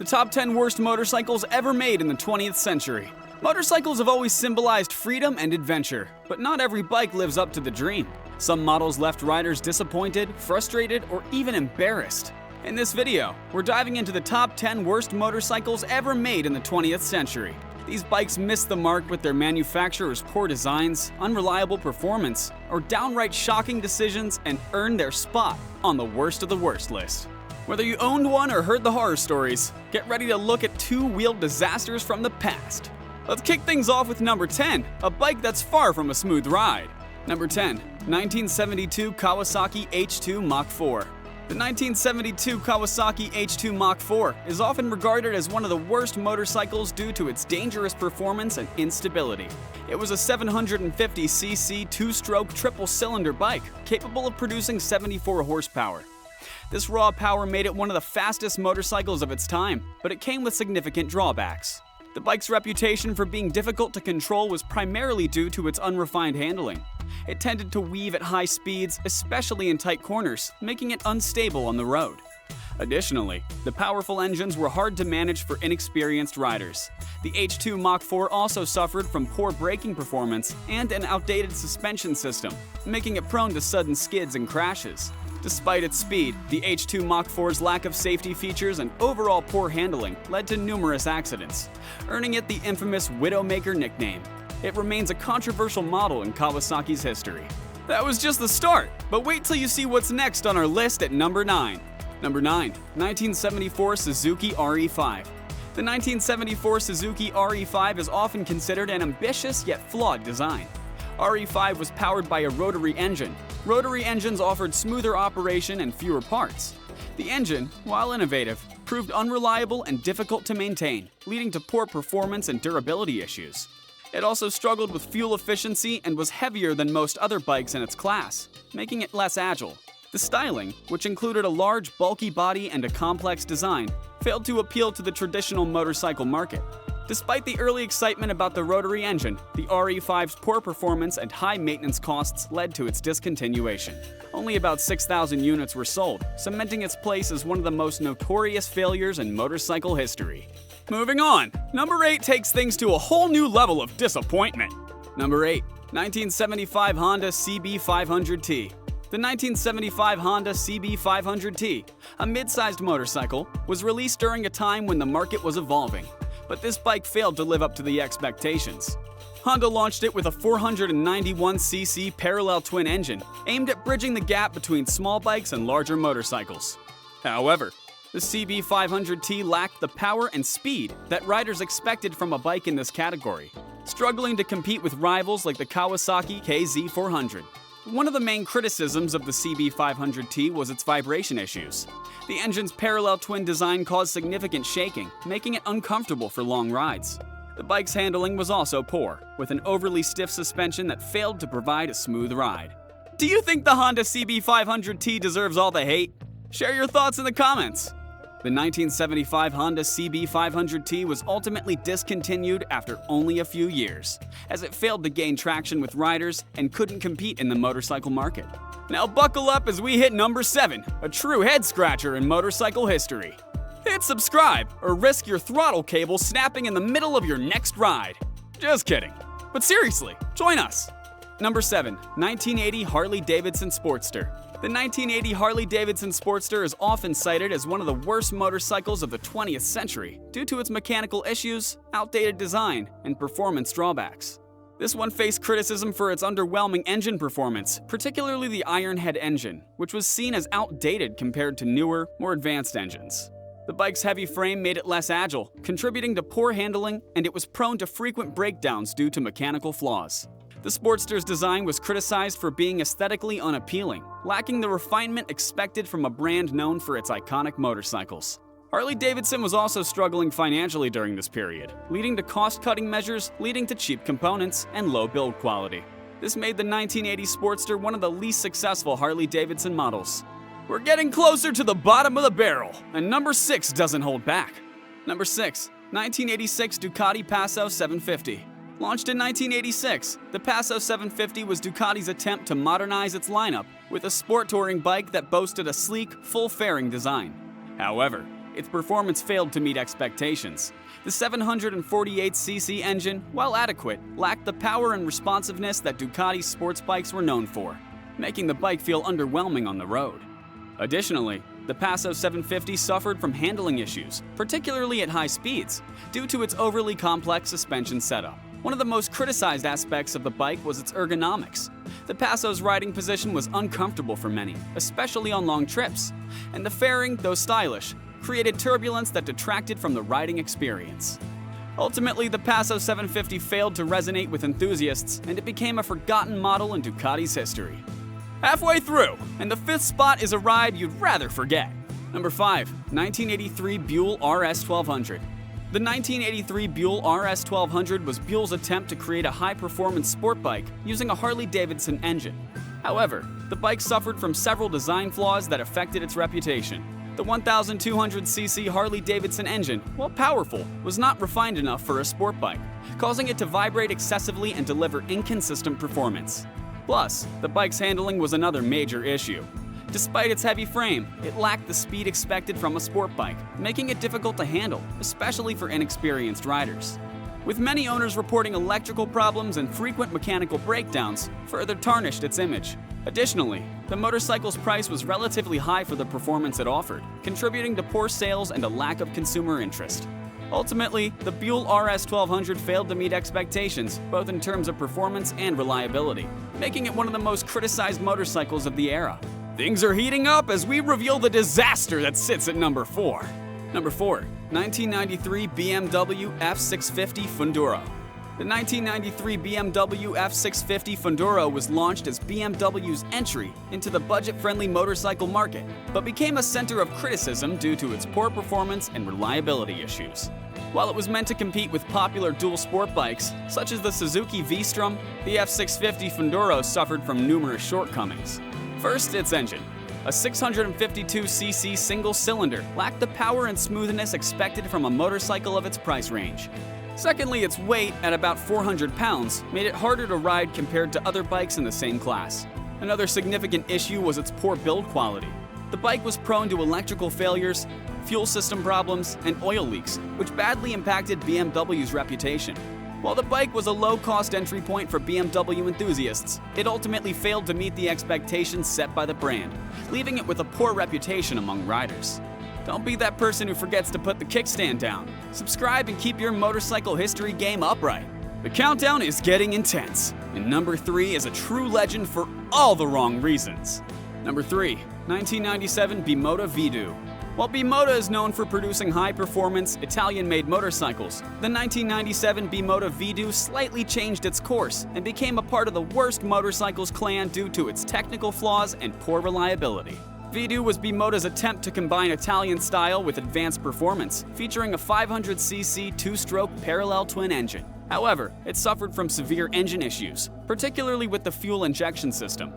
The top 10 worst motorcycles ever made in the 20th century. Motorcycles have always symbolized freedom and adventure, but not every bike lives up to the dream. Some models left riders disappointed, frustrated, or even embarrassed. In this video, we're diving into the top 10 worst motorcycles ever made in the 20th century. These bikes missed the mark with their manufacturers' poor designs, unreliable performance, or downright shocking decisions and earned their spot on the worst of the worst list. Whether you owned one or heard the horror stories, get ready to look at two-wheeled disasters from the past. Let's kick things off with number 10, a bike that's far from a smooth ride. Number 10, 1972 Kawasaki H2 Mach 4. The 1972 Kawasaki H2 Mach 4 is often regarded as one of the worst motorcycles due to its dangerous performance and instability. It was a 750cc two-stroke triple-cylinder bike capable of producing 74 horsepower. This raw power made it one of the fastest motorcycles of its time, but it came with significant drawbacks. The bike's reputation for being difficult to control was primarily due to its unrefined handling. It tended to weave at high speeds, especially in tight corners, making it unstable on the road. Additionally, the powerful engines were hard to manage for inexperienced riders. The H2 Mach 4 also suffered from poor braking performance and an outdated suspension system, making it prone to sudden skids and crashes. Despite its speed, the H2 Mach 4's lack of safety features and overall poor handling led to numerous accidents, earning it the infamous Widowmaker nickname. It remains a controversial model in Kawasaki's history. That was just the start, but wait till you see what's next on our list at number 9. Number 9, 1974 Suzuki RE5. The 1974 Suzuki RE5 is often considered an ambitious yet flawed design. RE5 was powered by a rotary engine. Rotary engines offered smoother operation and fewer parts. The engine, while innovative, proved unreliable and difficult to maintain, leading to poor performance and durability issues. It also struggled with fuel efficiency and was heavier than most other bikes in its class, making it less agile. The styling, which included a large, bulky body and a complex design, failed to appeal to the traditional motorcycle market. Despite the early excitement about the rotary engine, the RE5's poor performance and high maintenance costs led to its discontinuation. Only about 6,000 units were sold, cementing its place as one of the most notorious failures in motorcycle history. Moving on, number 8 takes things to a whole new level of disappointment. Number 8, 1975 Honda CB500T. The 1975 Honda CB500T, a mid-sized motorcycle, was released during a time when the market was evolving. But this bike failed to live up to the expectations. Honda launched it with a 491cc parallel twin engine, aimed at bridging the gap between small bikes and larger motorcycles. However, the CB500T lacked the power and speed that riders expected from a bike in this category, struggling to compete with rivals like the Kawasaki KZ400. One of the main criticisms of the CB500T was its vibration issues. The engine's parallel twin design caused significant shaking, making it uncomfortable for long rides. The bike's handling was also poor, with an overly stiff suspension that failed to provide a smooth ride. Do you think the Honda CB500T deserves all the hate? Share your thoughts in the comments. The 1975 Honda CB500T was ultimately discontinued after only a few years, as it failed to gain traction with riders and couldn't compete in the motorcycle market. Now buckle up as we hit number 7, a true head-scratcher in motorcycle history. Hit subscribe or risk your throttle cable snapping in the middle of your next ride. Just kidding. But seriously, join us. Number 7, 1980 Harley-Davidson Sportster. The 1980 Harley-Davidson Sportster is often cited as one of the worst motorcycles of the 20th century due to its mechanical issues, outdated design, and performance drawbacks. This one faced criticism for its underwhelming engine performance, particularly the iron head engine, which was seen as outdated compared to newer, more advanced engines. The bike's heavy frame made it less agile, contributing to poor handling, and it was prone to frequent breakdowns due to mechanical flaws. The Sportster's design was criticized for being aesthetically unappealing, lacking the refinement expected from a brand known for its iconic motorcycles. Harley-Davidson was also struggling financially during this period, leading to cost-cutting measures leading to cheap components and low build quality. This made the 1980 Sportster one of the least successful Harley-Davidson models. We're getting closer to the bottom of the barrel, and number 6 doesn't hold back. Number 6, 1986 Ducati Paso 750. Launched in 1986, the Paso 750 was Ducati's attempt to modernize its lineup with a sport touring bike that boasted a sleek, full-fairing design. However, its performance failed to meet expectations. The 748cc engine, while adequate, lacked the power and responsiveness that Ducati sports bikes were known for, making the bike feel underwhelming on the road. Additionally, the Paso 750 suffered from handling issues, particularly at high speeds, due to its overly complex suspension setup. One of the most criticized aspects of the bike was its ergonomics. The Paso's riding position was uncomfortable for many, especially on long trips, and the fairing, though stylish, created turbulence that detracted from the riding experience. Ultimately, the Paso 750 failed to resonate with enthusiasts, and it became a forgotten model in Ducati's history. Halfway through, and the fifth spot is a ride you'd rather forget. Number 5. 1983 Buell RS1200. The 1983 Buell RS1200 was Buell's attempt to create a high-performance sport bike using a Harley-Davidson engine. However, the bike suffered from several design flaws that affected its reputation. The 1,200cc Harley-Davidson engine, while powerful, was not refined enough for a sport bike, causing it to vibrate excessively and deliver inconsistent performance. Plus, the bike's handling was another major issue. Despite its heavy frame, it lacked the speed expected from a sport bike, making it difficult to handle, especially for inexperienced riders. With many owners reporting electrical problems and frequent mechanical breakdowns, further tarnished its image. Additionally, the motorcycle's price was relatively high for the performance it offered, contributing to poor sales and a lack of consumer interest. Ultimately, the Buell RS1200 failed to meet expectations, both in terms of performance and reliability, making it one of the most criticized motorcycles of the era. Things are heating up as we reveal the disaster that sits at number 4. Number 4. 1993 BMW F650 Funduro. The 1993 BMW F650 Funduro was launched as BMW's entry into the budget-friendly motorcycle market, but became a center of criticism due to its poor performance and reliability issues. While it was meant to compete with popular dual-sport bikes, such as the Suzuki V-Strom, the F650 Funduro suffered from numerous shortcomings. First, its engine. A 652cc single-cylinder lacked the power and smoothness expected from a motorcycle of its price range. Secondly, its weight, at about 400 pounds, made it harder to ride compared to other bikes in the same class. Another significant issue was its poor build quality. The bike was prone to electrical failures, fuel system problems, and oil leaks, which badly impacted BMW's reputation. While the bike was a low-cost entry point for BMW enthusiasts, it ultimately failed to meet the expectations set by the brand, leaving it with a poor reputation among riders. Don't be that person who forgets to put the kickstand down. Subscribe and keep your motorcycle history game upright. The countdown is getting intense, and number 3 is a true legend for all the wrong reasons. Number 3. 1997 Bimota V-Due. While Bimota is known for producing high-performance, Italian-made motorcycles, the 1997 Bimota V-Due slightly changed its course and became a part of the worst motorcycles clan due to its technical flaws and poor reliability. V-Due was Bimota's attempt to combine Italian style with advanced performance, featuring a 500cc two-stroke parallel twin engine. However, it suffered from severe engine issues, particularly with the fuel injection system.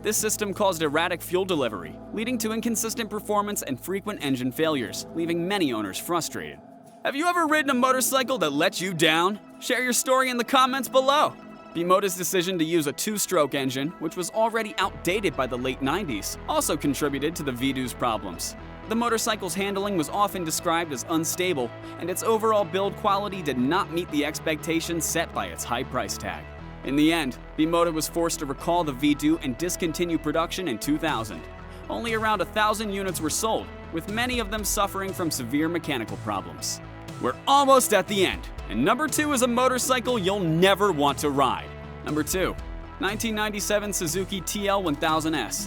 This system caused erratic fuel delivery, leading to inconsistent performance and frequent engine failures, leaving many owners frustrated. Have you ever ridden a motorcycle that let you down? Share your story in the comments below. Bimota's decision to use a two-stroke engine, which was already outdated by the late 90s, also contributed to the V-Due's problems. The motorcycle's handling was often described as unstable, and its overall build quality did not meet the expectations set by its high price tag. In the end, Bimota was forced to recall the V-Due and discontinue production in 2000. Only around 1,000 units were sold, with many of them suffering from severe mechanical problems. We're almost at the end, and number 2 is a motorcycle you'll never want to ride. Number 2. 1997 Suzuki TL1000S.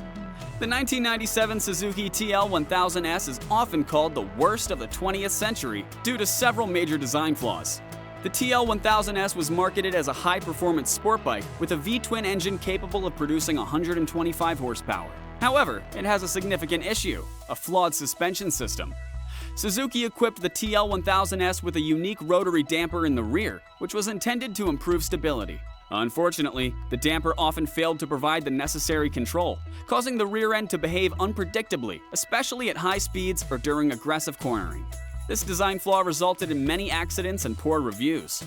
The 1997 Suzuki TL1000S is often called the worst of the 20th century due to several major design flaws. The TL1000S was marketed as a high-performance sport bike with a V-twin engine capable of producing 125 horsepower. However, it has a significant issue: a flawed suspension system. Suzuki equipped the TL1000S with a unique rotary damper in the rear, which was intended to improve stability. Unfortunately, the damper often failed to provide the necessary control, causing the rear end to behave unpredictably, especially at high speeds or during aggressive cornering. This design flaw resulted in many accidents and poor reviews.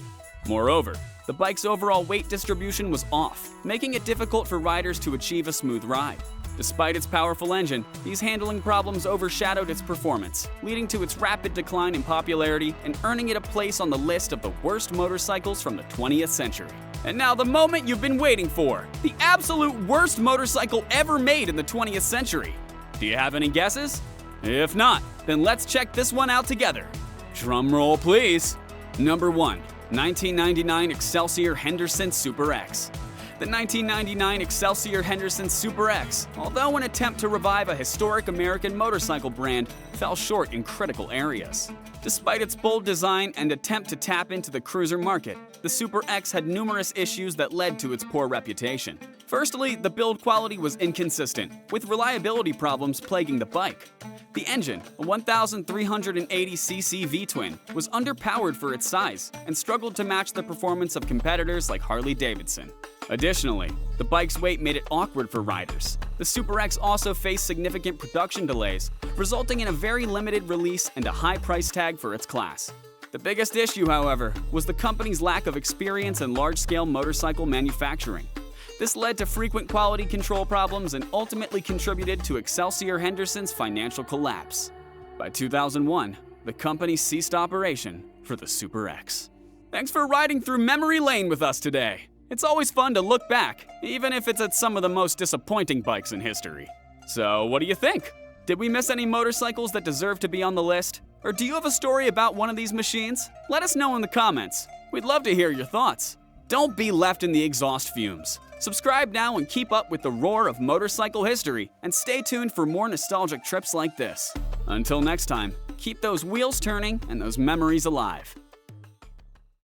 Moreover, the bike's overall weight distribution was off, making it difficult for riders to achieve a smooth ride. Despite its powerful engine, these handling problems overshadowed its performance, leading to its rapid decline in popularity and earning it a place on the list of the worst motorcycles from the 20th century. And now the moment you've been waiting for, the absolute worst motorcycle ever made in the 20th century. Do you have any guesses? If not, then let's check this one out together. Drum roll, please. Number 1. 1999 Excelsior Henderson Super X. The 1999 Excelsior Henderson Super X, although an attempt to revive a historic American motorcycle brand, fell short in critical areas. Despite its bold design and attempt to tap into the cruiser market, the Super X had numerous issues that led to its poor reputation. Firstly, the build quality was inconsistent, with reliability problems plaguing the bike. The engine, a 1,380cc V-twin, was underpowered for its size and struggled to match the performance of competitors like Harley-Davidson. Additionally, the bike's weight made it awkward for riders. The Super X also faced significant production delays, resulting in a very limited release and a high price tag for its class. The biggest issue, however, was the company's lack of experience in large-scale motorcycle manufacturing. This led to frequent quality control problems and ultimately contributed to Excelsior Henderson's financial collapse. By 2001, the company ceased operation for the Super X. Thanks for riding through memory lane with us today. It's always fun to look back, even if it's at some of the most disappointing bikes in history. So, what do you think? Did we miss any motorcycles that deserve to be on the list? Or do you have a story about one of these machines? Let us know in the comments. We'd love to hear your thoughts. Don't be left in the exhaust fumes. Subscribe now and keep up with the roar of motorcycle history, and stay tuned for more nostalgic trips like this. Until next time, keep those wheels turning and those memories alive.